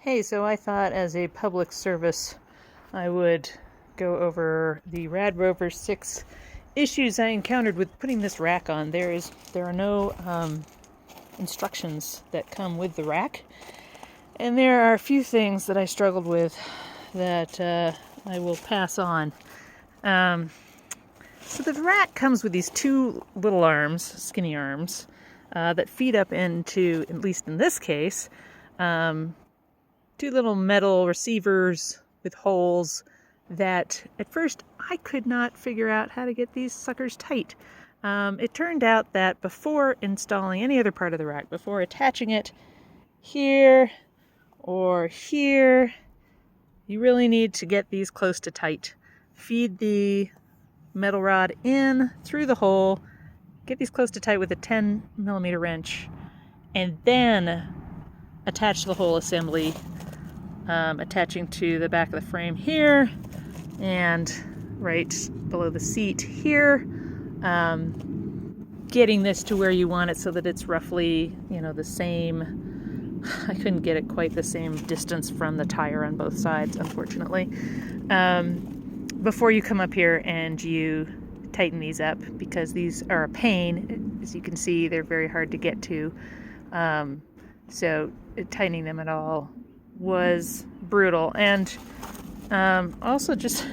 Hey, so I thought as a public service I would go over the RadRover 6 issues I encountered with putting this rack on. There are no instructions that come with the rack, and there are a few things that I struggled with that I will pass on. So the rack comes with these two little arms, skinny arms, that feed up into, at least in this case, two little metal receivers with holes that at first I could not figure out how to get these suckers tight. It turned out that before installing any other part of the rack, before attaching it here or here, you really need to get these close to tight. Feed the metal rod in through the hole, get these close to tight with a 10mm wrench, and then attach the whole assembly, attaching to the back of the frame here and right below the seat here, getting this to where you want it so that it's roughly, the same. I couldn't get it quite the same distance from the tire on both sides, unfortunately. Before you come up here and you tighten these up, because these are a pain. As you can see, they're very hard to get to. So tightening them at all was brutal. And also just,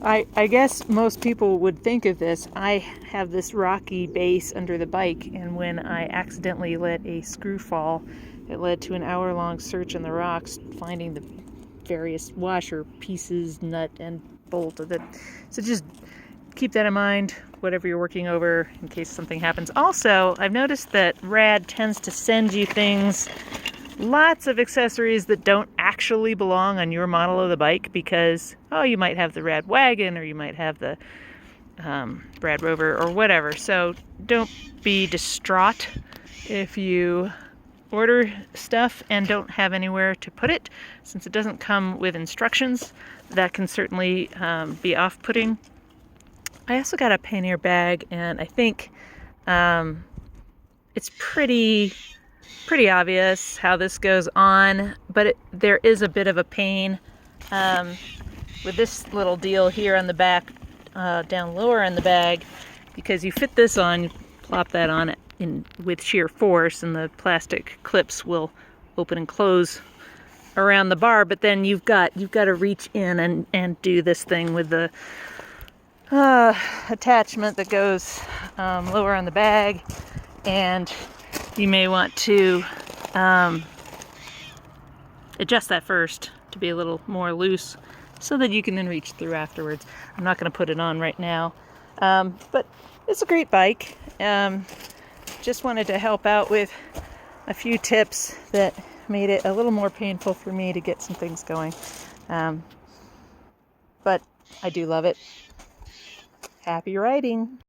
I guess most people would think of this. I have this rocky base under the bike, and when I accidentally let a screw fall, it led to an hour-long search in the rocks, finding the various washer pieces, nut, and bolt of it. So just keep that in mind, whatever you're working over, in case something happens. Also, I've noticed that Rad tends to send you things, lots of accessories that don't actually belong on your model of the bike, because, you might have the Rad wagon, or you might have the RadRover, or whatever. So don't be distraught if you order stuff and don't have anywhere to put it, since it doesn't come with instructions. That can certainly be off-putting. I also got a pannier bag, and I think it's pretty obvious how this goes on, but there is a bit of a pain with this little deal here on the back, down lower in the bag, because you fit this on, you plop that on with sheer force, and the plastic clips will open and close around the bar, but then you've got to reach in and do this thing with the attachment that goes lower on the bag, and you may want to adjust that first to be a little more loose so that you can then reach through afterwards. I'm not going to put it on right now, but it's a great bike. Just wanted to help out with a few tips that made it a little more painful for me to get some things going, but I do love it. Happy riding!